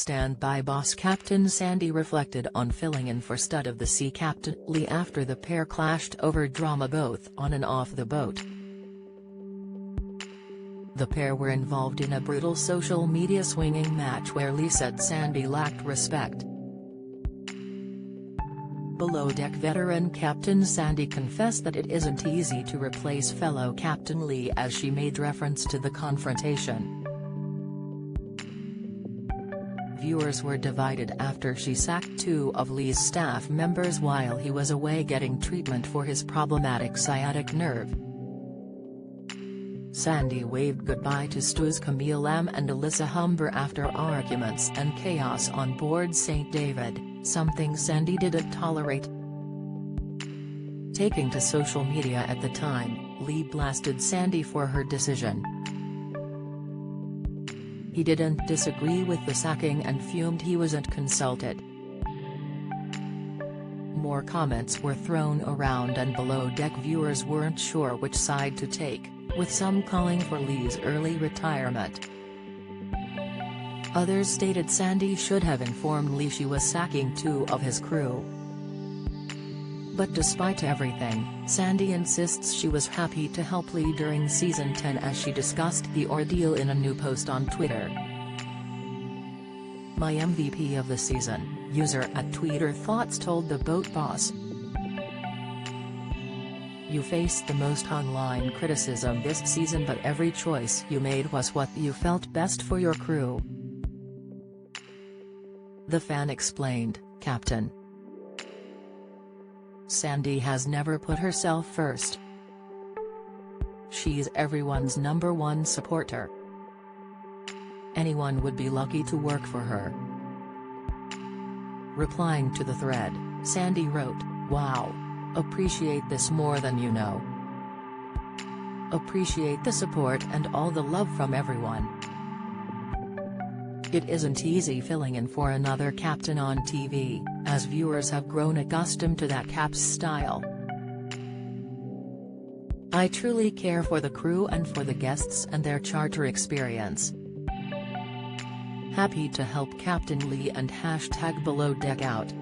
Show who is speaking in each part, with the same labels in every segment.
Speaker 1: standby boss Captain Sandy reflected on filling in for Stud of the Sea Captain Lee after the pair clashed over drama both on and off the boat. The pair were involved in a brutal social media swinging match where Lee said Sandy lacked respect. Below Deck veteran Captain Sandy confessed that it isn't easy to replace fellow Captain Lee as she made reference to the confrontation. Viewers were divided after she sacked two of Lee's staff members while he was away getting treatment for his problematic sciatic nerve. Sandy waved goodbye to Stu's Camille Lam and Alyssa Humber after arguments and chaos on board St. David, something Sandy didn't tolerate. Taking to social media at the time, Lee blasted Sandy for her decision. He didn't disagree with the sacking and fumed he wasn't consulted. More comments were thrown around and Below Deck viewers weren't sure which side to take, with some calling for Lee's early retirement. Others stated Sandy should have informed Lee she was sacking two of his crew. But despite everything, Sandy insists she was happy to help Lee during Season 10 as she discussed the ordeal in a new post on Twitter. "My MVP of the season," user @TweeterThoughts told the boat boss. "You faced the most online criticism this season, but every choice you made was what you felt best for your crew." The fan explained, "Captain Sandy has never put herself first. She's everyone's #1 supporter. Anyone would be lucky to work for her." Replying to the thread, Sandy wrote, "Wow. Appreciate this more than you know. Appreciate the support and all the love from everyone. It isn't easy filling in for another captain on TV, as viewers have grown accustomed to that Cap's style. I truly care for the crew and for the guests and their charter experience. Happy to help Captain Lee and #BelowDeckOut.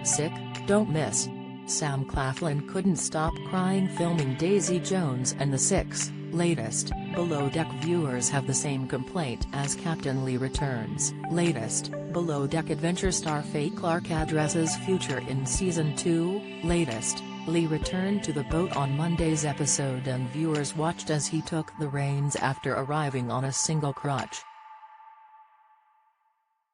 Speaker 1: Sick, don't miss." Sam Claflin couldn't stop crying filming Daisy Jones and the Six. Latest, Below Deck viewers have the same complaint as Captain Lee returns. Latest, Below Deck adventure star Faye Clark addresses future in Season 2. Latest, Lee returned to the boat on Monday's episode and viewers watched as he took the reins after arriving on a single crutch.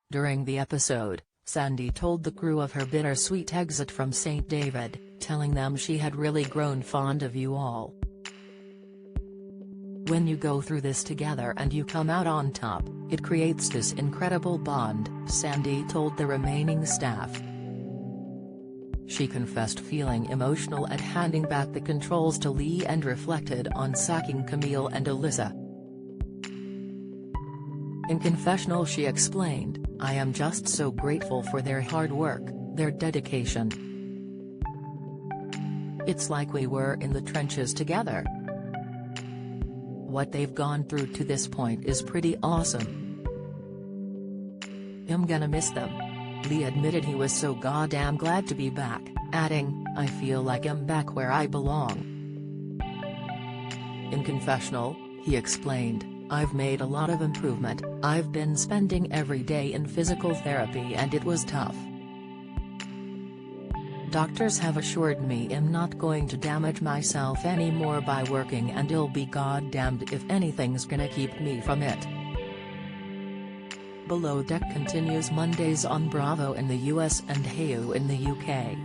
Speaker 1: During the episode, Sandy told the crew of her bittersweet exit from St. David, telling them she had really grown fond of you all. "When you go through this together and you come out on top, it creates this incredible bond," Sandy told the remaining staff. She confessed feeling emotional at handing back the controls to Lee and reflected on sacking Camille and Alyssa. In confessional she explained, "I am just so grateful for their hard work, their dedication. It's like we were in the trenches together. What they've gone through to this point is pretty awesome. I'm gonna miss them." Lee admitted he was so goddamn glad to be back, adding, "I feel like I'm back where I belong." In confessional, he explained, "I've made a lot of improvement. I've been spending every day in physical therapy and it was tough. Doctors have assured me I'm not going to damage myself anymore by working and I'll be goddamned if anything's gonna keep me from it." Below Deck continues Mondays on Bravo in the US and Hayu in the UK.